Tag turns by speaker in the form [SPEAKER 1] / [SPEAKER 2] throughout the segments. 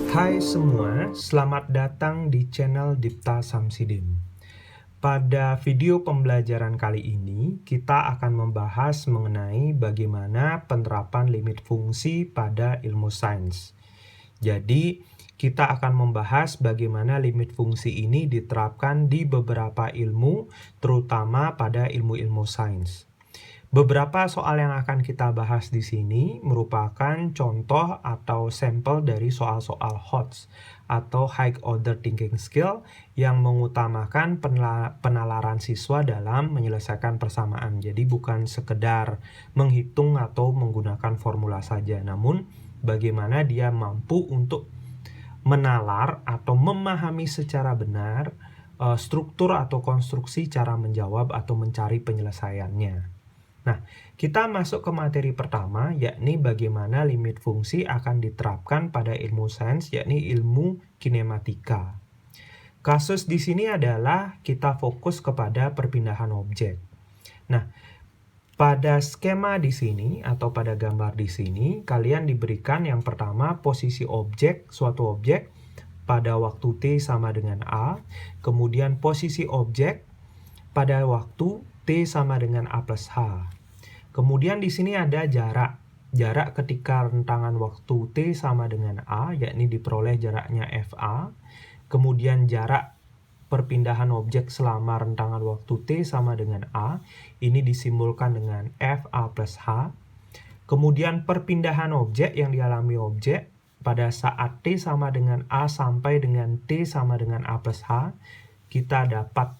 [SPEAKER 1] Hai semua, selamat datang di channel Dipta Samsidin. Pada video pembelajaran kali ini, kita akan membahas mengenai bagaimana penerapan limit fungsi pada ilmu sains. Jadi, kita akan membahas bagaimana limit fungsi ini diterapkan di beberapa ilmu, terutama pada ilmu-ilmu sains. Beberapa soal yang akan kita bahas di sini merupakan contoh atau sampel dari soal-soal HOTS atau High Order Thinking Skill yang mengutamakan penalaran siswa dalam menyelesaikan persamaan. Jadi bukan sekedar menghitung atau menggunakan formula saja, namun bagaimana dia mampu untuk menalar atau memahami secara benar struktur atau konstruksi cara menjawab atau mencari penyelesaiannya. Nah, kita masuk ke materi pertama, yakni bagaimana limit fungsi akan diterapkan pada ilmu sains, yakni ilmu kinematika. Kasus di sini adalah kita fokus kepada perpindahan objek. Nah, pada skema di sini atau pada gambar di sini, kalian diberikan yang pertama posisi objek, suatu objek pada waktu T sama dengan A, kemudian posisi objek pada waktu T sama dengan A plus H. Kemudian di sini ada jarak. Jarak ketika rentangan waktu T sama dengan A, yakni diperoleh jaraknya FA. Kemudian jarak perpindahan objek selama rentangan waktu T sama dengan A, ini disimbolkan dengan FA plus H. Kemudian perpindahan objek yang dialami objek pada saat T sama dengan A sampai dengan T sama dengan A plus H, kita dapat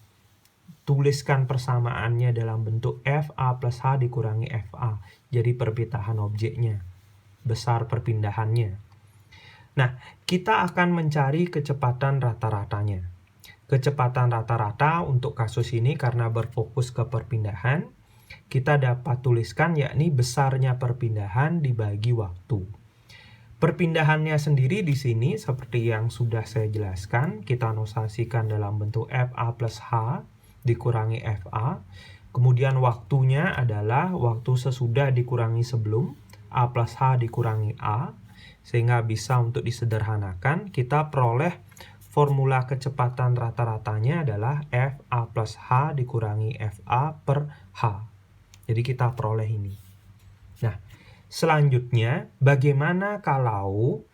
[SPEAKER 1] tuliskan persamaannya dalam bentuk FA plus H dikurangi FA. Jadi perpindahan objeknya, besar perpindahannya. Nah, kita akan mencari kecepatan rata-ratanya. Kecepatan rata-rata untuk kasus ini karena berfokus ke perpindahan, kita dapat tuliskan yakni besarnya perpindahan dibagi waktu. Perpindahannya sendiri di sini seperti yang sudah saya jelaskan, kita nosasikan dalam bentuk FA plus H dikurangi FA. Kemudian waktunya adalah waktu sesudah dikurangi sebelum, A plus H dikurangi A. Sehingga bisa untuk disederhanakan, kita peroleh formula kecepatan rata-ratanya adalah FA plus H dikurangi FA per H. Jadi kita peroleh ini. Nah, selanjutnya bagaimana kalau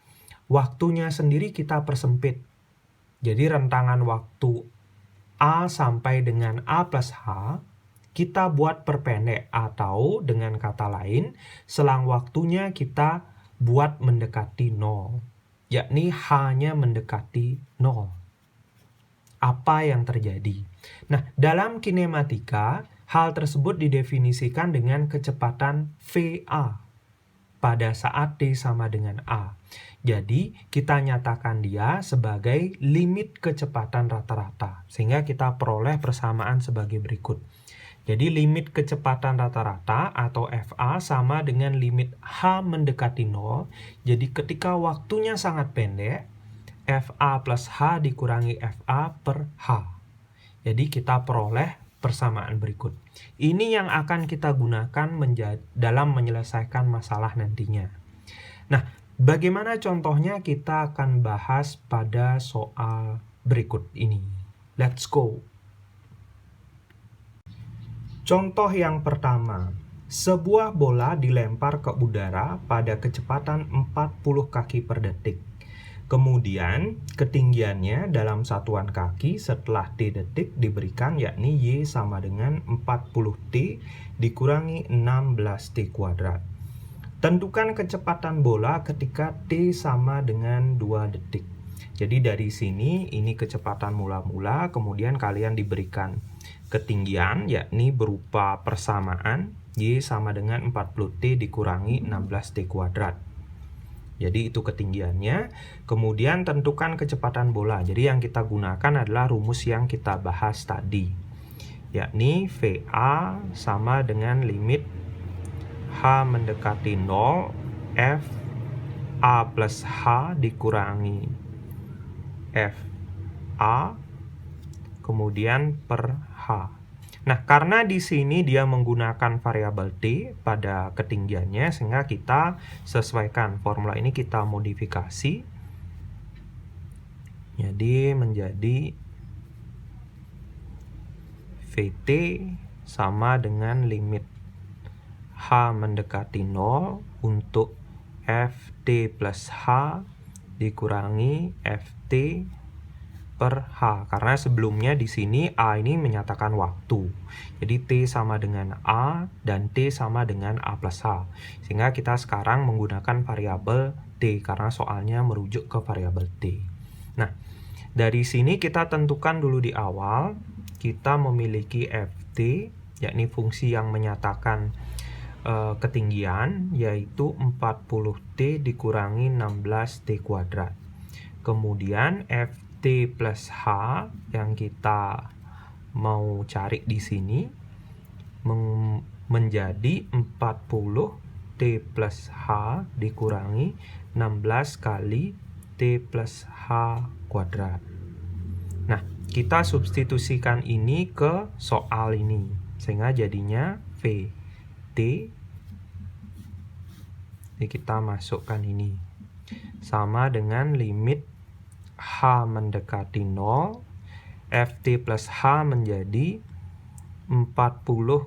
[SPEAKER 1] waktunya sendiri kita persempit? Jadi rentangan waktu A sampai dengan A plus H, kita buat perpendek atau dengan kata lain, selang waktunya kita buat mendekati 0, yakni H-nya mendekati 0. Apa yang terjadi? Nah, dalam kinematika, hal tersebut didefinisikan dengan kecepatan VA pada saat T sama dengan A. Jadi, kita nyatakan dia sebagai limit kecepatan rata-rata. Sehingga kita peroleh persamaan sebagai berikut. Jadi, limit kecepatan rata-rata atau FA sama dengan limit H mendekati 0. Jadi, ketika waktunya sangat pendek, FA plus H dikurangi FA per H. Jadi, kita peroleh persamaan berikut. Ini yang akan kita gunakan dalam menyelesaikan masalah nantinya. Nah, bagaimana contohnya kita akan bahas pada soal berikut ini. Let's go. Contoh yang pertama, sebuah bola dilempar ke udara pada kecepatan 40 kaki per detik. Kemudian, ketinggiannya dalam satuan kaki setelah T detik diberikan yakni Y sama dengan 40T dikurangi 16T kuadrat. Tentukan kecepatan bola ketika T sama dengan 2 detik. Jadi dari sini ini kecepatan mula-mula, kemudian kalian diberikan ketinggian yakni berupa persamaan Y sama dengan 40T dikurangi 16T kuadrat. Jadi itu ketinggiannya. Kemudian tentukan kecepatan bola. Jadi yang kita gunakan adalah rumus yang kita bahas tadi, yakni VA sama dengan limit H mendekati 0 F A plus H dikurangi FA kemudian per H. Nah, karena di sini dia menggunakan variabel T pada ketinggiannya, sehingga kita sesuaikan formula ini, kita modifikasi. Jadi menjadi VT sama dengan limit H mendekati 0 untuk FT plus H dikurangi FT per H, karena sebelumnya di sini A ini menyatakan waktu. Jadi T sama dengan A dan T sama dengan A plus H. Sehingga kita sekarang menggunakan variabel T karena soalnya merujuk ke variabel T. Nah, dari sini kita tentukan dulu di awal, kita memiliki FT, yakni fungsi yang menyatakan ketinggian, yaitu 40T dikurangi 16T kuadrat. Kemudian FT plus H yang kita mau cari di sini menjadi 40T plus H dikurangi 16 kali T plus H kuadrat. Nah, kita substitusikan ini ke soal ini, sehingga jadinya VT. Jadi kita masukkan ini sama dengan limit H mendekati 0, FT plus H menjadi 40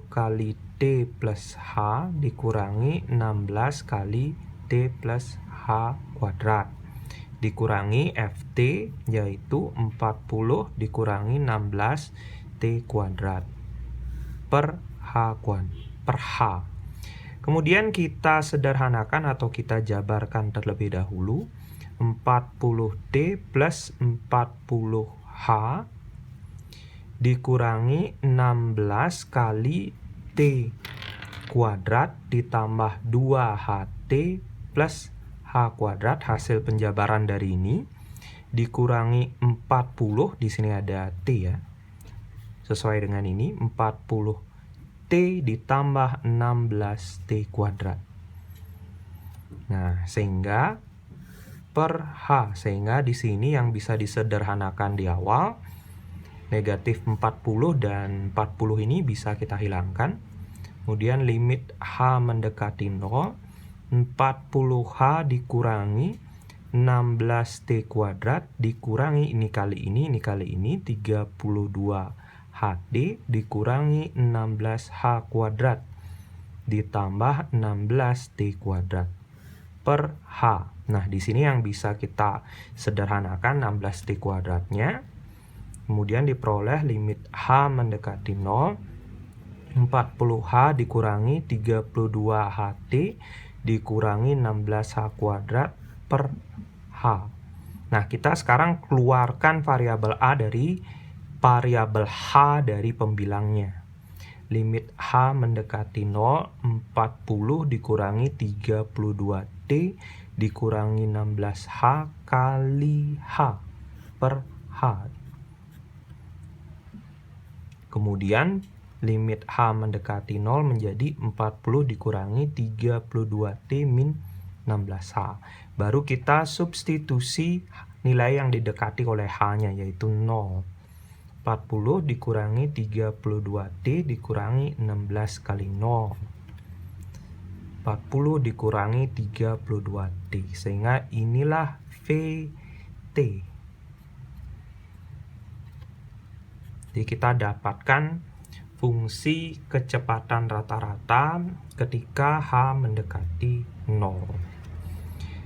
[SPEAKER 1] kali T plus H dikurangi 16 kali T plus H kuadrat. Dikurangi FT, yaitu 40 dikurangi 16 T kuadrat per H. Kemudian kita sederhanakan atau kita jabarkan terlebih dahulu. 40T plus 40H dikurangi 16 kali T kuadrat ditambah 2HT plus H kuadrat, hasil penjabaran dari ini, dikurangi 40, di sini ada T ya, sesuai dengan ini, 40T ditambah 16T kuadrat. Nah, sehingga per H, sehingga di sini yang bisa disederhanakan di awal, negatif 40 dan 40 ini bisa kita hilangkan. Kemudian limit H mendekati 0, 40H dikurangi 16T kuadrat dikurangi ini kali ini 32HD dikurangi 16H kuadrat ditambah 16T kuadrat per H. Nah, di sini yang bisa kita sederhanakan 16T kuadratnya. Kemudian diperoleh limit H mendekati 0, 40H dikurangi 32HT dikurangi 16H kuadrat per H. Nah, kita sekarang keluarkan variabel A dari variabel H dari pembilangnya. Limit H mendekati 0, 40 dikurangi 32T dikurangi 16H kali H per H. Kemudian limit H mendekati 0 menjadi 40 dikurangi 32T min 16H. Baru kita substitusi nilai yang didekati oleh H-nya, yaitu 0. 40 dikurangi 32T dikurangi 16 kali 0. 40 dikurangi 32T. Sehingga inilah VT. Jadi kita dapatkan fungsi kecepatan rata-rata ketika H mendekati 0.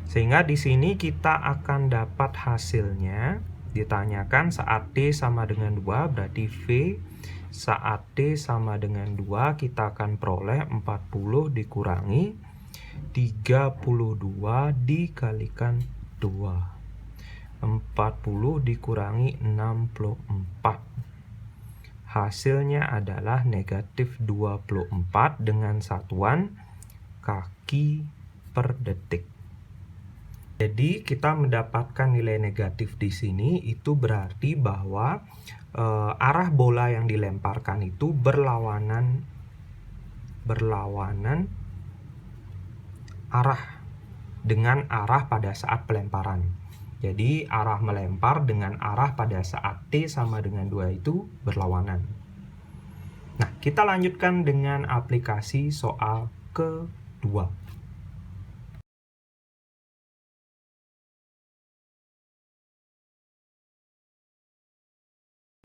[SPEAKER 1] Sehingga di sini kita akan dapat hasilnya, ditanyakan saat T sama dengan 2, berarti V saat T sama dengan 2 kita akan peroleh 40 dikurangi 32 dikalikan 2. 40 dikurangi 64. Hasilnya adalah negatif 24 dengan satuan kaki per detik. Jadi kita mendapatkan nilai negatif di sini, itu berarti bahwa arah bola yang dilemparkan itu berlawanan arah dengan arah pada saat pelemparan. Jadi arah melempar dengan arah pada saat T sama dengan 2 itu berlawanan. Nah, kita lanjutkan dengan aplikasi soal kedua.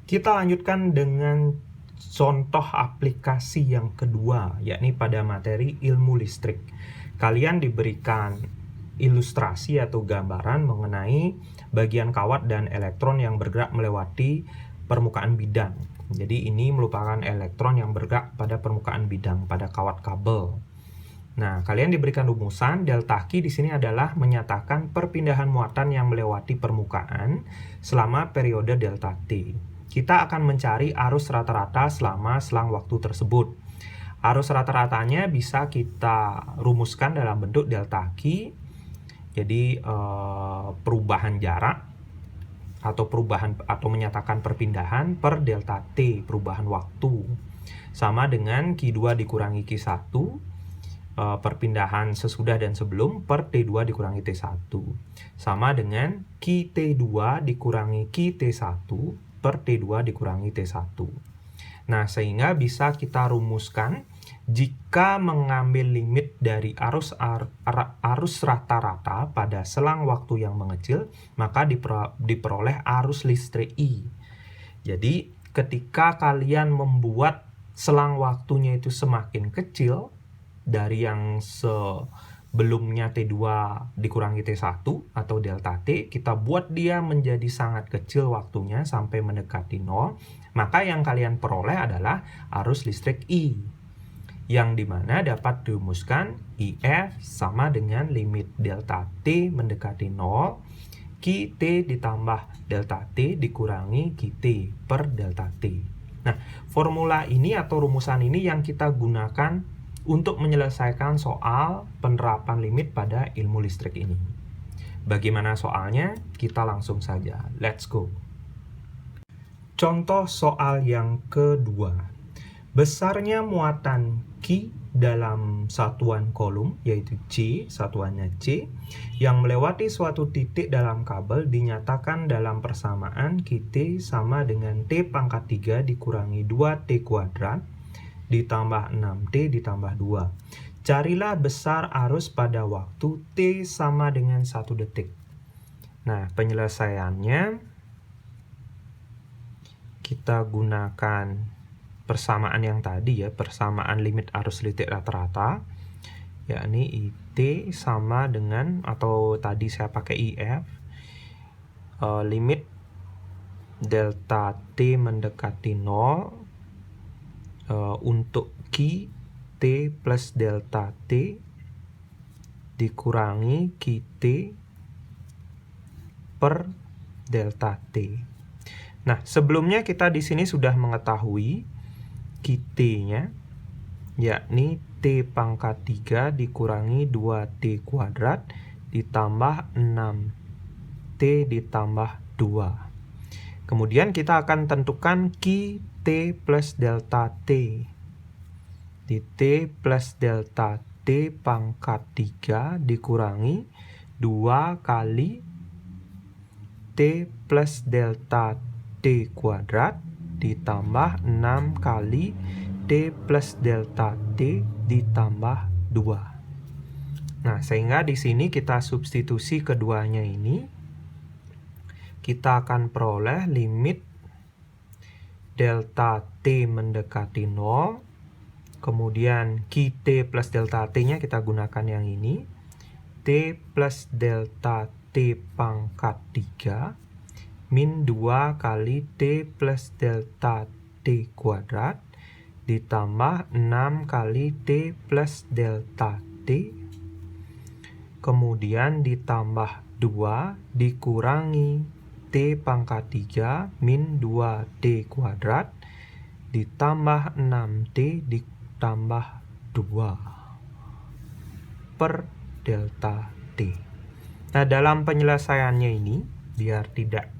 [SPEAKER 1] Kita lanjutkan dengan contoh aplikasi yang kedua, yakni pada materi ilmu listrik. Kalian diberikan ilustrasi atau gambaran mengenai bagian kawat dan elektron yang bergerak melewati permukaan bidang. Jadi ini merupakan elektron yang bergerak pada permukaan bidang, pada kawat kabel. Nah, kalian diberikan rumusan delta Q di sini adalah menyatakan perpindahan muatan yang melewati permukaan selama periode delta T. Kita akan mencari arus rata-rata selama selang waktu tersebut. Arus rata-ratanya bisa kita rumuskan dalam bentuk delta Q. Jadi perubahan jarak atau menyatakan perpindahan per delta T, perubahan waktu. Sama dengan Q2 dikurangi Q1, perpindahan sesudah dan sebelum per T2 dikurangi T1. Sama dengan QT2 dikurangi QT1 per T2 dikurangi T1. Nah, sehingga bisa kita rumuskan jika mengambil limit dari arus rata-rata pada selang waktu yang mengecil, maka diperoleh arus listrik I. Jadi, ketika kalian membuat selang waktunya itu semakin kecil dari yang sebelumnya T2 dikurangi T1 atau delta T, kita buat dia menjadi sangat kecil waktunya sampai mendekati 0, maka yang kalian peroleh adalah arus listrik I, yang dimana dapat dirumuskan IF sama dengan limit delta T mendekati 0, QT ditambah delta T dikurangi QT per delta T. Nah, formula ini atau rumusan ini yang kita gunakan untuk menyelesaikan soal penerapan limit pada ilmu listrik ini. Bagaimana soalnya? Kita langsung saja. Let's go. Contoh soal yang kedua. Besarnya muatan Q dalam satuan kolom, yaitu C, satuannya C, yang melewati suatu titik dalam kabel dinyatakan dalam persamaan QT sama dengan T pangkat 3 dikurangi 2T kuadrat ditambah 6T ditambah 2. Carilah besar arus pada waktu T sama dengan 1 detik. Nah, penyelesaiannya kita gunakan persamaan yang tadi ya, persamaan limit arus listrik rata-rata, yakni IT sama dengan, atau tadi saya pakai IF, limit delta T mendekati 0 untuk Q T plus delta T dikurangi QT per delta T. Nah, sebelumnya kita di sini sudah mengetahui QT-nya, yakni T pangkat 3 dikurangi 2T kuadrat ditambah 6T ditambah 2. Kemudian kita akan tentukan QT plus delta T. Di T plus delta T pangkat 3 dikurangi 2 kali T plus delta T kuadrat ditambah 6 kali T plus delta T ditambah 2. Nah, sehingga di sini kita substitusi keduanya ini. Kita akan peroleh limit delta T mendekati 0. Kemudian QT plus delta T-nya kita gunakan yang ini. T plus delta T pangkat 3 min 2 kali T plus delta T kuadrat ditambah 6 kali T plus delta T. Kemudian ditambah 2 dikurangi T pangkat 3 min 2T kuadrat ditambah 6T ditambah 2 per delta T. Nah, dalam penyelesaiannya ini, biar tidak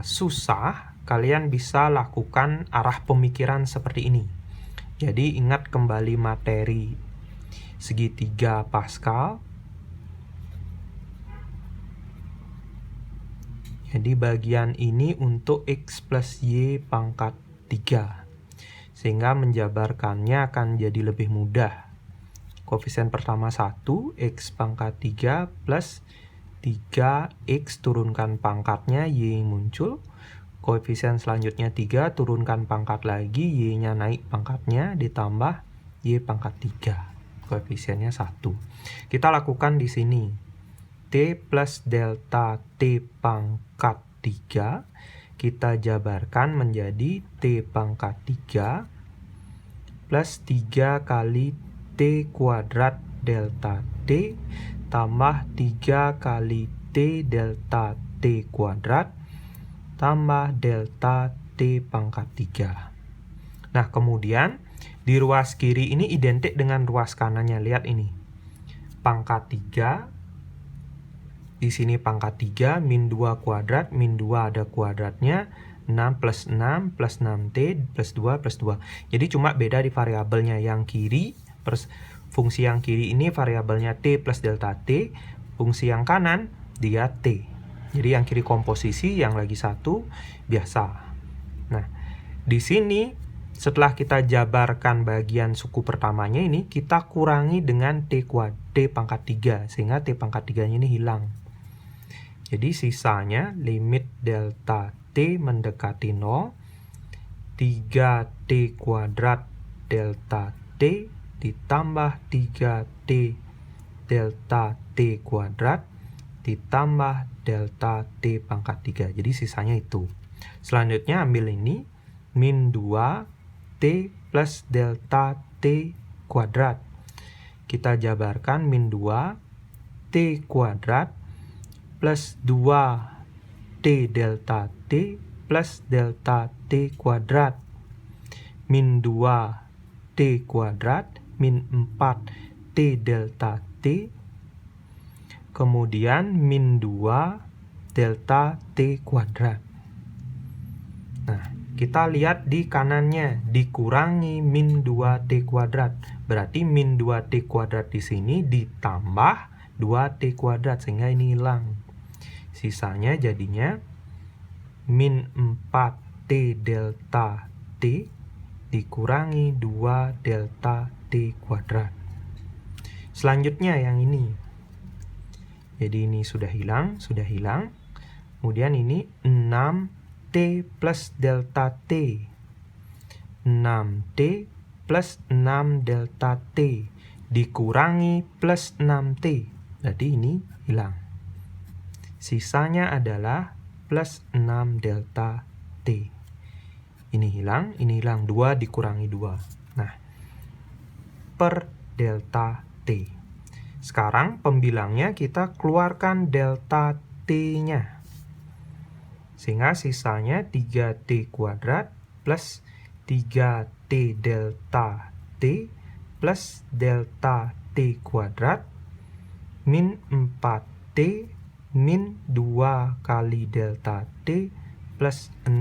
[SPEAKER 1] susah, kalian bisa lakukan arah pemikiran seperti ini. Jadi ingat kembali materi segitiga Pascal. Jadi bagian ini untuk X plus Y pangkat 3. Sehingga menjabarkannya akan jadi lebih mudah. Koefisien pertama 1, X pangkat 3 plus 3X turunkan pangkatnya Y muncul. Koefisien selanjutnya 3, turunkan pangkat lagi, Y-nya naik pangkatnya, ditambah Y pangkat 3. Koefisiennya 1. Kita lakukan di sini. T plus delta T pangkat 3, kita jabarkan menjadi T pangkat 3 plus 3 kali T kuadrat delta T tambah 3 kali T delta T kuadrat tambah delta T pangkat 3. Nah, kemudian di ruas kiri ini identik dengan ruas kanannya. Lihat ini. Pangkat 3. Di sini pangkat 3, min 2 kuadrat, min 2 ada kuadratnya, 6 plus 6 plus 6T plus 2 plus 2. Jadi cuma beda di variabelnya. Yang kiri, fungsi yang kiri ini variabelnya T plus delta T, fungsi yang kanan dia T. Jadi yang kiri komposisi, yang lagi satu biasa. Nah, di sini setelah kita jabarkan bagian suku pertamanya ini, kita kurangi dengan T pangkat 3, sehingga T pangkat 3-nya ini hilang. Jadi sisanya limit delta T mendekati 0, 3T kuadrat delta T ditambah 3T delta T kuadrat ditambah delta T pangkat 3. Jadi sisanya itu. Selanjutnya ambil ini, min 2T plus delta T kuadrat. Kita jabarkan min 2T kuadrat plus 2T delta T plus delta T kuadrat. Min 2T kuadrat min 4T delta T. Kemudian min 2 delta T kuadrat. Nah, kita lihat di kanannya dikurangi min 2T kuadrat. Berarti min 2T kuadrat di sini ditambah 2T kuadrat, sehingga ini hilang. Sisanya jadinya min 4T delta T dikurangi 2 delta T kuadrat. Selanjutnya yang ini. Jadi ini sudah hilang. Kemudian ini 6T plus delta T. 6T plus 6 delta T dikurangi plus 6T. Berarti ini hilang. Sisanya adalah plus 6 delta T. Ini hilang. 2 dikurangi 2. Nah, per delta T. Sekarang pembilangnya kita keluarkan delta T-nya. Sehingga sisanya 3T kuadrat plus 3T delta T plus delta T kuadrat min 4T min 2 kali delta T plus 6.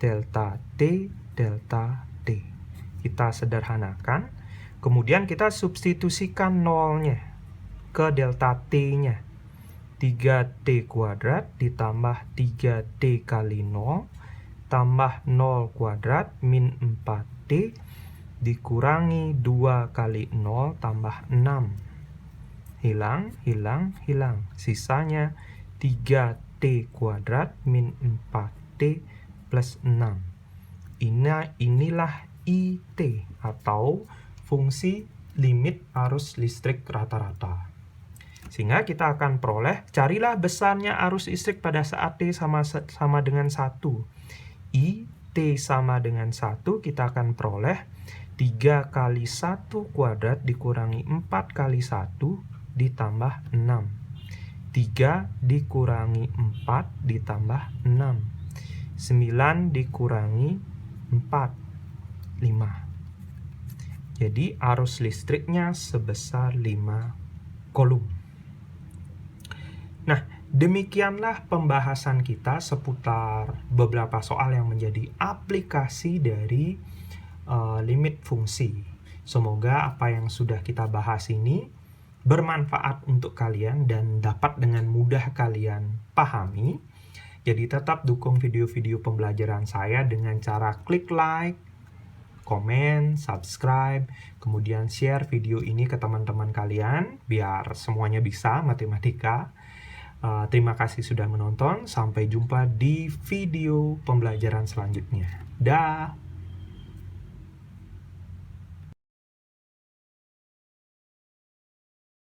[SPEAKER 1] Delta T, delta T. Kita sederhanakan. Kemudian kita substitusikan nolnya ke delta T-nya. 3T kuadrat ditambah 3T kali 0 tambah 0 kuadrat min 4T dikurangi 2 kali 0 tambah 6. Hilang. Sisanya 3T kuadrat min 4T plus 6. Inilah IT atau fungsi limit arus listrik rata-rata. Sehingga kita akan peroleh, carilah besarnya arus listrik pada saat T sama dengan 1. I, T sama dengan 1, kita akan peroleh 3 kali 1 kuadrat dikurangi 4 kali 1 ditambah 6. 3 dikurangi 4 ditambah 6. 9 dikurangi 4, 5. Jadi arus listriknya sebesar 5 kolom. Nah, demikianlah pembahasan kita seputar beberapa soal yang menjadi aplikasi dari limit fungsi. Semoga apa yang sudah kita bahas ini bermanfaat untuk kalian dan dapat dengan mudah kalian pahami. Jadi tetap dukung video-video pembelajaran saya dengan cara klik like, komen, subscribe, kemudian share video ini ke teman-teman kalian biar semuanya bisa matematika. Terima kasih sudah menonton. Sampai jumpa di video pembelajaran selanjutnya. Dah.